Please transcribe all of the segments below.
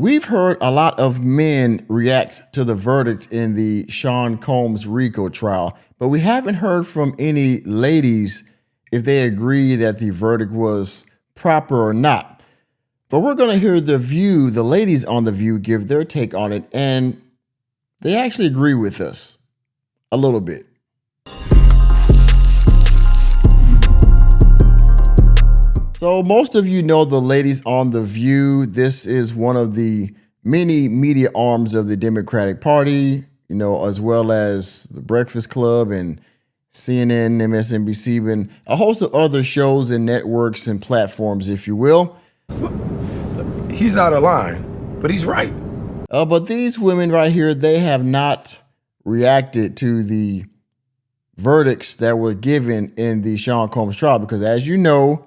We've heard a lot of men react to the verdict in the Sean Combs RICO trial, but we haven't heard from any ladies if they agree that the verdict was proper or not. But we're going to hear the ladies on The View give their take on it, and they actually agree with us a little bit. So most of you know the ladies on The View. This is one of the many media arms of the Democratic Party, as well as the Breakfast Club and CNN, MSNBC, and a host of other shows and networks and platforms, if you will. He's out of line, but he's right. But these women right here, they have not reacted to the verdicts that were given in the Sean Combs trial because, as you know,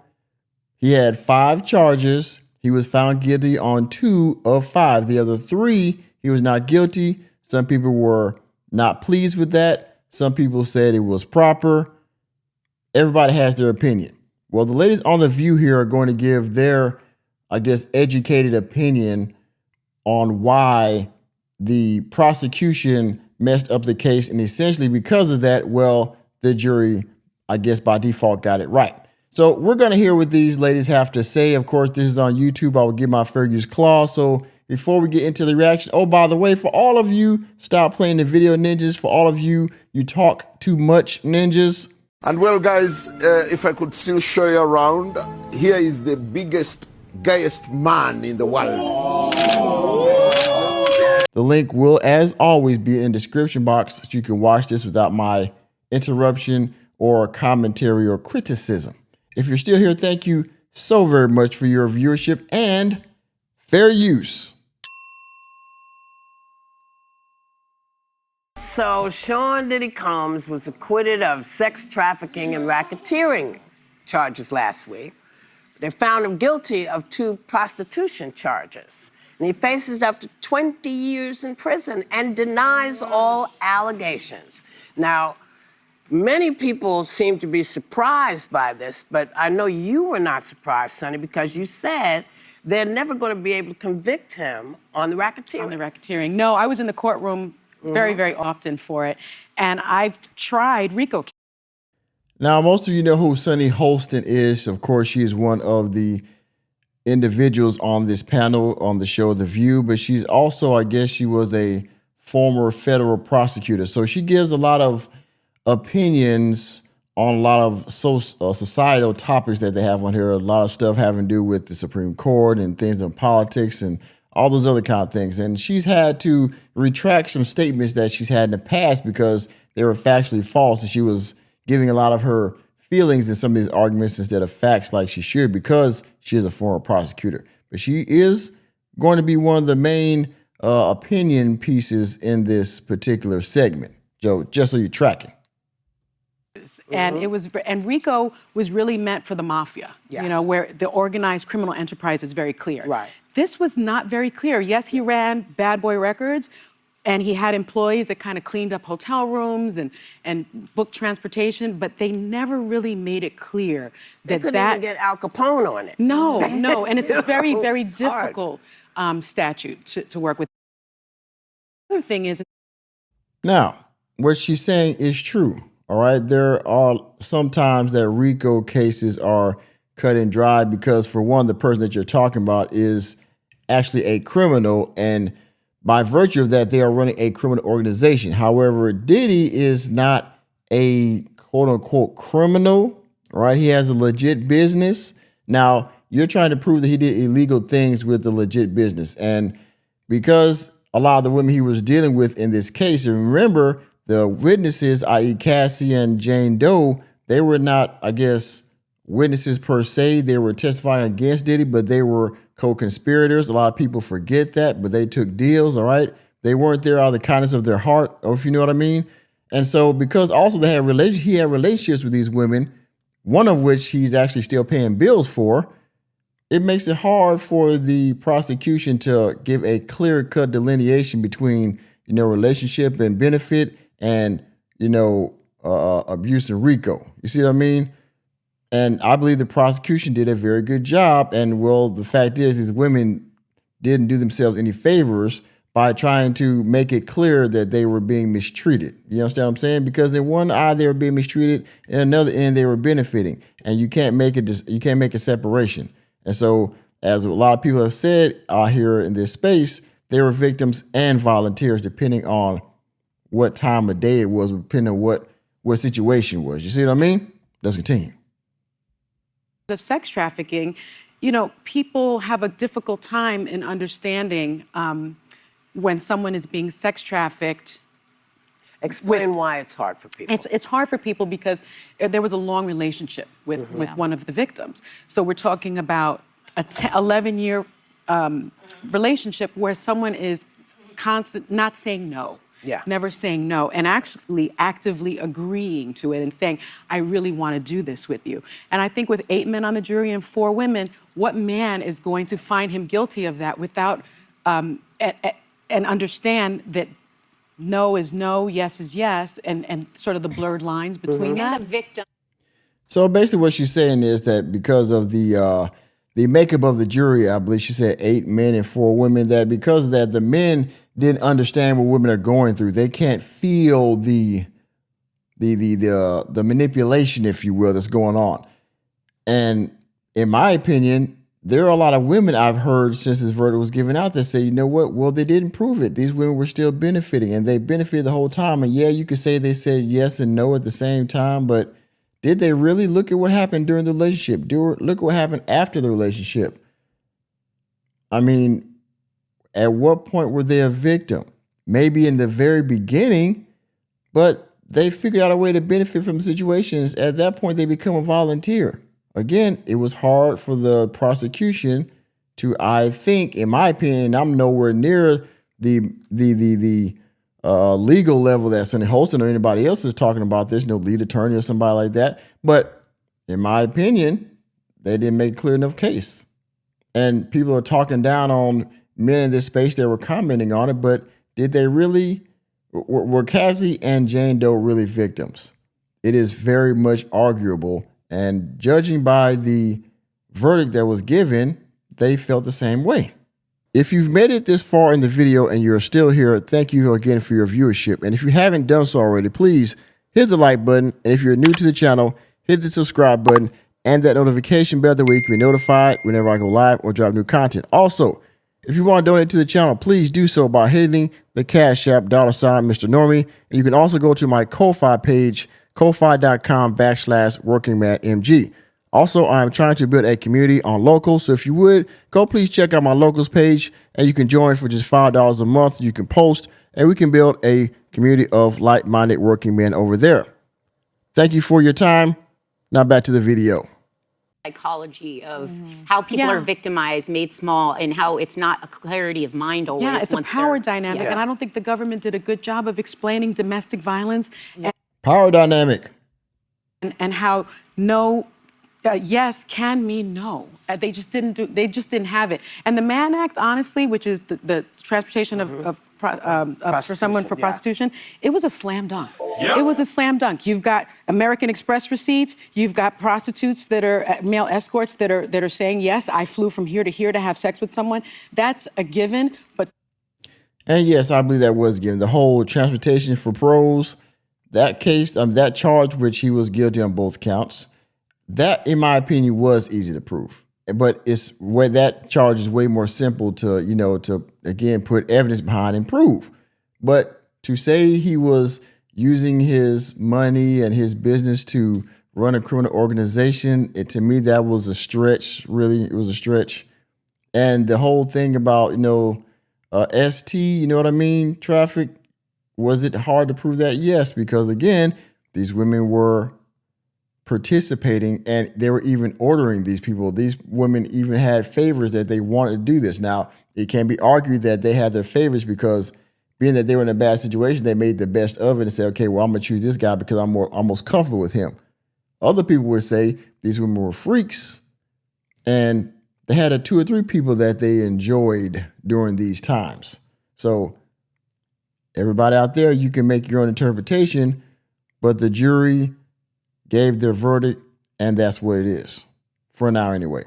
he had 5 charges. He was found guilty on 2 of 5. The other 3, he was not guilty. Some people were not pleased with that. Some people said it was proper. Everybody has their opinion. Well, the ladies on The View here are going to give their, educated opinion on why the prosecution messed up the case. And essentially because of that, the jury, by default got it right. So we're going to hear what these ladies have to say. Of course, this is on YouTube. I will give my fair use clause. So before we get into the reaction, by the way, for all of you, stop playing the video ninjas. For all of you, you talk too much ninjas. And well, guys, if I could still show you around, here is the biggest, gayest man in the world. The link will, as always, be in the description box so you can watch this without my interruption or commentary or criticism. If you're still here, thank you so very much for your viewership and fair use. So Sean Diddy Combs was acquitted of sex trafficking and racketeering charges last week. They found him guilty of 2 prostitution charges. And he faces up to 20 years in prison and denies all allegations. Now, many people seem to be surprised by this, but I know you were not surprised, Sonny, because you said they're never going to be able to convict him on the racketeering. On the racketeering. No, I was in the courtroom very, very often for it, and I've tried RICO. Now, most of you know who Sunny Holston is. Of course, she is one of the individuals on this panel on the show The View, but she's also, she was a former federal prosecutor. So she gives a lot of opinions on a lot of societal topics that they have on here. A lot of stuff having to do with the Supreme Court and things in politics and all those other kind of things. And she's had to retract some statements that she's had in the past because they were factually false. And she was giving a lot of her feelings in some of these arguments instead of facts like she should because she is a former prosecutor. But she is going to be one of the main opinion pieces in this particular segment. Joe, just so you're tracking. And RICO was really meant for the mafia, where the organized criminal enterprise is very clear. Right. This was not very clear. Yes, he ran Bad Boy Records, and he had employees that kind of cleaned up hotel rooms and booked transportation, but they never really made it clear that they couldn't even get Al Capone on it. No, and it's a very, very difficult statute to work with. The other thing is, now, what she's saying is true. All right, there are some times that RICO cases are cut and dry because, for one, the person that you're talking about is actually a criminal, and by virtue of that, they are running a criminal organization. However, Diddy is not a quote-unquote criminal, right? He has a legit business. Now, you're trying to prove that he did illegal things with the legit business, and because a lot of the women he was dealing with in this case, and remember, the witnesses, i.e. Cassie and Jane Doe, they were not, witnesses per se. They were testifying against Diddy, but they were co-conspirators. A lot of people forget that, but they took deals, all right? They weren't there out of the kindness of their heart, or if you know what I mean. And so because also he had relationships with these women, one of which he's actually still paying bills for, it makes it hard for the prosecution to give a clear-cut delineation between, relationship and benefit and, abuse and RICO. You see what I mean? And I believe the prosecution did a very good job. And the fact is, these women didn't do themselves any favors by trying to make it clear that they were being mistreated. You understand what I'm saying? Because in one eye they were being mistreated, in another end they were benefiting, and you can't make a separation. And so, as a lot of people have said out here in this space, they were victims and volunteers, depending on what time of day it was, depending on what situation was. You see what I mean? Let's continue. Of sex trafficking, you know, people have a difficult time in understanding when someone is being sex trafficked. Explain why it's hard for people. It's hard for people because there was a long relationship with one of the victims. So we're talking about a 11-year relationship where someone is not saying no. Never saying no, and actually actively agreeing to it and saying, I really want to do this with you. And I think with 8 men on the jury and 4 women, what man is going to find him guilty of that without and understand that no is no, yes is yes, and sort of the blurred lines between that? And the victim. So basically what she's saying is that because of the makeup of the jury, I believe she said 8 men and 4 women, that because of that, the men didn't understand what women are going through. They can't feel the manipulation, if you will, that's going on. And in my opinion, there are a lot of women I've heard since this verdict was given out that say, you know what? Well, they didn't prove it. These women were still benefiting, and they benefited the whole time. And yeah, you could say they said yes and no at the same time, but did they really? Look at what happened during the relationship? Look what happened after the relationship. I mean, at what point were they a victim? Maybe in the very beginning, but they figured out a way to benefit from situations. At that point, they become a volunteer. Again, it was hard for the prosecution to, I think, in my opinion, I'm nowhere near the legal level that Sonny Holston or anybody else is talking about this, no lead attorney or somebody like that. But in my opinion, they didn't make a clear enough case. And people are talking down on men in this space that were commenting on it, but did they really, were Cassie and Jane Doe really victims? It is very much arguable. And judging by the verdict that was given, they felt the same way. If you've made it this far in the video and you're still here, thank you again for your viewership. And if you haven't done so already, please hit the like button. And if you're new to the channel, hit the subscribe button and that notification bell, that way you can be notified whenever I go live or drop new content. Also, if you want to donate to the channel, please do so by hitting the Cash App $ Mr. Normie. And you can also go to my Ko-Fi page, ko-fi.com/workingmanmg. Also, I'm trying to build a community on Locals. So if you would, go please check out my Locals page, and you can join for just $5 a month. You can post, and we can build a community of like-minded working men over there. Thank you for your time. Now back to the video. Psychology of how people are victimized, made small, and how it's not a clarity of mind always. Yeah, it's a power dynamic, and I don't think the government did a good job of explaining domestic violence. Power dynamic. And how no, yes can mean no. They just didn't have it. And the Mann Act, honestly, which is the transportation for someone for prostitution, it was a slam dunk. Yep. It was a slam dunk. You've got American Express receipts. You've got prostitutes that are male escorts that are saying, yes, I flew from here to have sex with someone. That's a given. And yes, I believe that was given. The whole transportation for pros, that case, that charge, which he was guilty on both counts, that, in my opinion, was easy to prove. But it's where that charge is way more simple to, to again put evidence behind and prove. But to say he was using his money and his business to run a criminal organization, to me, that was a stretch. Really, it was a stretch. And the whole thing about, ST, you know what I mean? Traffic, was it hard to prove that? Yes, because again, these women were participating and they were even ordering these people. These women even had favors that they wanted to do this. Now, it can be argued that they had their favors because being that they were in a bad situation, they made the best of it and said, okay, well, I'm going to choose this guy because I'm most comfortable with him. Other people would say these women were freaks and they had 2 or 3 people that they enjoyed during these times. So everybody out there, you can make your own interpretation, but the jury gave their verdict, and that's what it is for now anyway.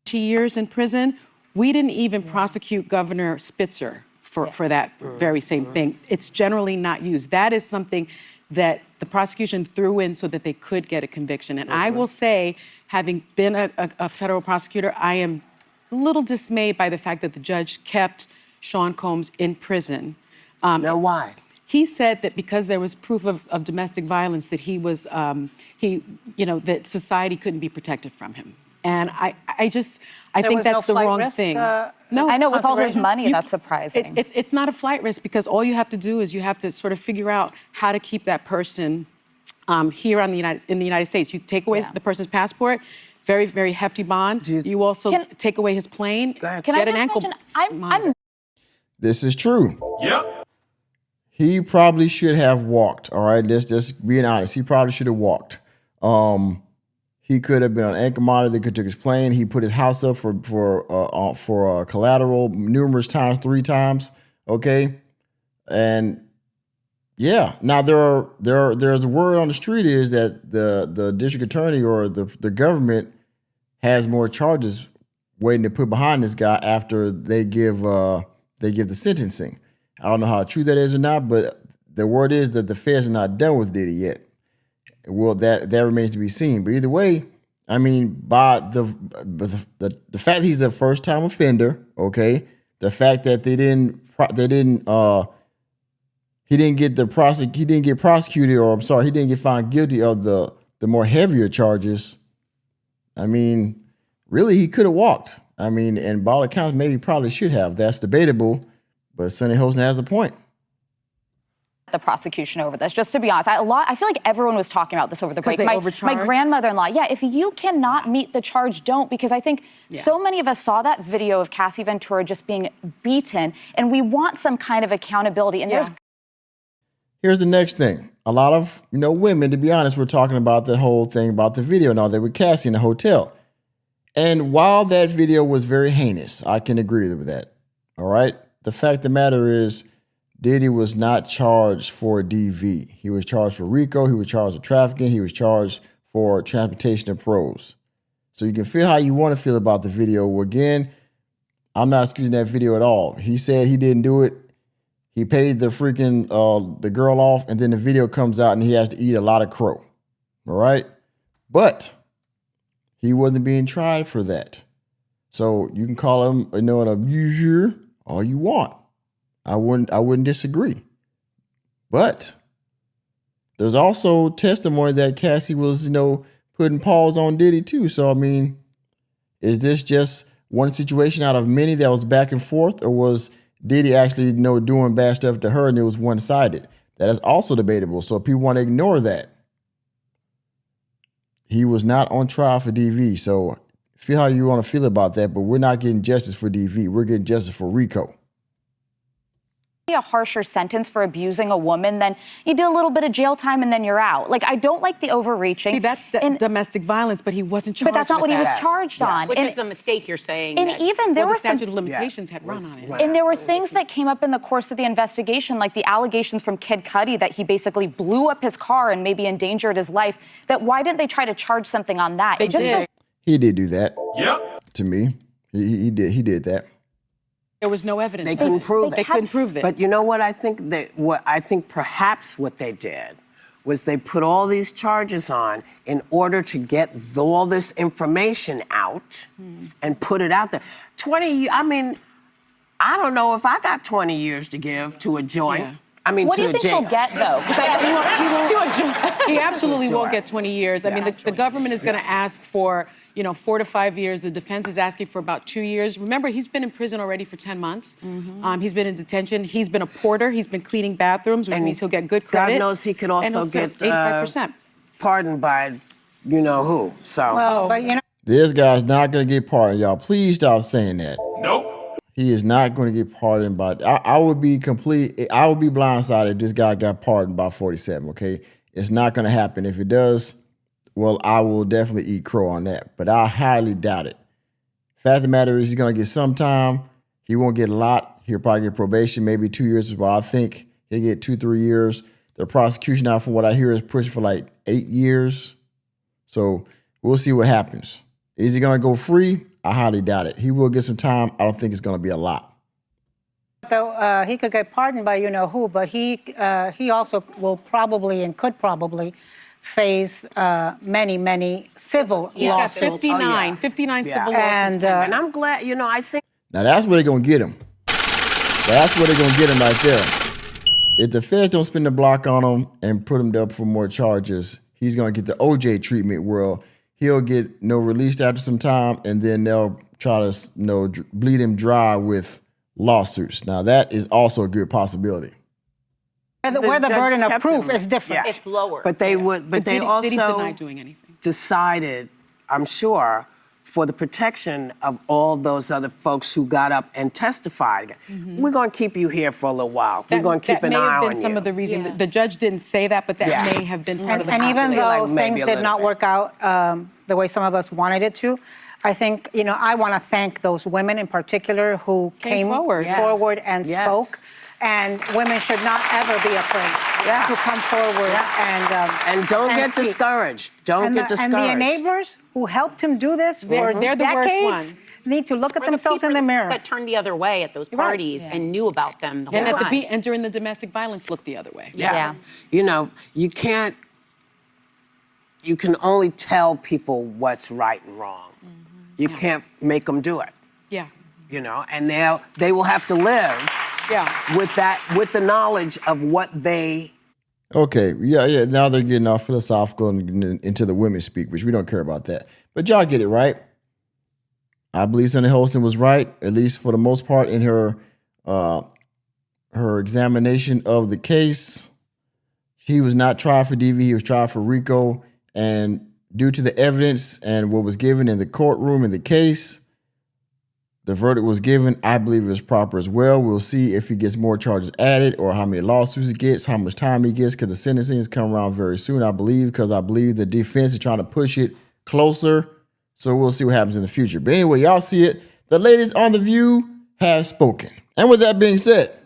2 years in prison We didn't even prosecute Governor Spitzer for that very same thing. It's generally not used. That is something that the prosecution threw in so that they could get a conviction. And I will say, having been a federal prosecutor, I am a little dismayed by the fact that the judge kept Sean Combs in prison. Now, why? He said that because there was proof of domestic violence, that he was, that society couldn't be protected from him. And I think that's the wrong thing. No, I know with all his money, that's surprising. It's not a flight risk because all you have to do is you have to sort of figure out how to keep that person here in the United States. You take away the person's passport, very, very hefty bond. You also take away his plane. Can I get an ankle monitor. This is true. Yep. He probably should have walked. All right, let's just being honest. He probably should have walked. He could have been on ankle monitor. They could have took his plane. He put his house up for collateral numerous times, 3 times. Okay, and yeah. Now there's a word on the street is that the district attorney or the government has more charges waiting to put behind this guy after they give the sentencing. I don't know how true that is or not, but the word is that the feds are not done with Diddy yet. Well, that remains to be seen. But either way, I mean, by the fact he's a first time offender, okay, the fact that he didn't get prosecuted, or I'm sorry, he didn't get found guilty of the more heavier charges. I mean, really, he could have walked. I mean, and by all accounts, maybe probably should have. That's debatable, but Sonny Holston has a point. The prosecution over this, just to be honest. I feel like everyone was talking about this over the break. My grandmother-in-law, if you cannot meet the charge, don't, because I think so many of us saw that video of Cassie Ventura just being beaten, and we want some kind of accountability. And Here's the next thing. A lot of women, to be honest, were talking about the whole thing about the video and all that with Cassie in the hotel. And while that video was very heinous, I can agree with that. All right. The fact of the matter is, Diddy was not charged for DV. He was charged for RICO. He was charged with trafficking. He was charged for transportation of pros. So you can feel how you want to feel about the video. Again, I'm not excusing that video at all. He said he didn't do it. He paid the freaking the girl off, and then the video comes out and he has to eat a lot of crow. All right? But he wasn't being tried for that. So you can call him an abuser all you want. I wouldn't disagree. But there's also testimony that Cassie was, putting paws on Diddy too. So, I mean, is this just one situation out of many that was back and forth, or was Diddy actually, doing bad stuff to her and it was one-sided? That is also debatable. So people want to ignore that. He was not on trial for DV. So feel how you want to feel about that, but we're not getting justice for DV. We're getting justice for RICO. A harsher sentence for abusing a woman, then you do a little bit of jail time and then you're out. I don't like the overreaching. See, that's domestic violence, but he wasn't charged. But that's not what he was charged on. Which is the mistake you're saying. And even there were statute of limitations had run on it. And there were things that came up in the course of the investigation, like the allegations from Kid Cudi that he basically blew up his car and maybe endangered his life. That why didn't they try to charge something on that? They did. He did do that. Yep. To me, he did that. There was no evidence. They couldn't prove it. They couldn't prove it. But you know what I think? I think perhaps what they did was they put all these charges on in order to get all this information out and put it out there. 20, I mean, I don't know if I got 20 years to give to a joint. Yeah. I mean, what do you think he'll get, though? He absolutely won't get 20 years. I mean, the government is going to ask for, 4 to 5 years. The defense is asking for about 2 years. Remember, he's been in prison already for 10 months. He's been in detention. He's been a porter. He's been cleaning bathrooms, which means he'll get good credit. God knows he could also get 85%. Pardoned by who. So, but this guy's not going to get pardoned, y'all. Please stop saying that. Nope. He is not going to get pardoned by. I would be blindsided if this guy got pardoned by 47. Okay, it's not going to happen. If it does, well, I will definitely eat crow on that. But I highly doubt it. Fact of the matter is, he's going to get some time. He won't get a lot. He'll probably get probation, maybe 2 years is what I think. He'll get 2-3 years. The prosecution now, from what I hear, is pushing for like 8 years. So we'll see what happens. Is he going to go free? I highly doubt it. He will get some time. I don't think it's going to be a lot. Though he could get pardoned by you know who, but he also will probably and could probably face many civil lawsuits. 59 civil lawsuits. And I'm glad, I think. Now that's where they're going to get him. That's where they're going to get him right there. If the feds don't spin the block on him and put him up for more charges, he's going to get the OJ treatment where he'll get released after some time, and then they'll try to bleed him dry with lawsuits. Now that is also a good possibility. Where the burden of proof is different. Yeah. It's lower. But they they also denied doing anything. Decided, I'm sure, for the protection of all those other folks who got up and testified. We're going to keep you here for a little while. We're going to keep an eye on you. That may have been some of the reason. Yeah. The judge didn't say that, but that may have been part of the And even though maybe things did not work out the way some of us wanted it to, I think, I want to thank those women in particular who came forward and spoke. And women should not ever be afraid to come forward and don't get speak. discouraged. Don't get discouraged. And the enablers who helped him do this for they're the worst decades ones. Need to look at Or the themselves in people the mirror. that turned the other way at those parties and knew about them the whole And time. and during the domestic violence, looked the other way. Yeah. You can only tell people what's right and wrong. You can't make them do it. Yeah. And they will have to live with the knowledge of what they. Okay, yeah. Now they're getting all philosophical and into the women speak, which we don't care about that. But y'all get it, right? I believe Sunny Holston was right, at least for the most part, in her examination of the case. He was not tried for DV. He was tried for RICO, and due to the evidence and what was given in the courtroom in the case, the verdict was given. I believe it was proper as well. We'll see if he gets more charges added or how many lawsuits he gets, how much time he gets, because the sentencing is coming around very soon, I believe, because I believe the defense is trying to push it closer. So we'll see what happens in the future. But anyway, y'all see it. The ladies on The View have spoken. And with that being said,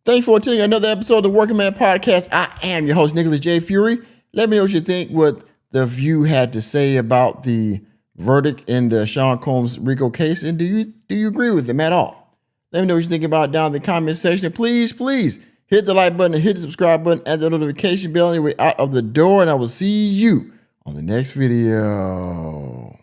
thanks for attending another episode of the Working Man Podcast. I am your host, Nicholas J. Fury. Let me know what you think, what The View had to say about the verdict in the Sean Combs RICO case, and do you agree with them at all? Let me know what you think about it down in the comment section. And please hit the like button and hit the subscribe button and the notification bell on your way out of the door, and I will see you on the next video.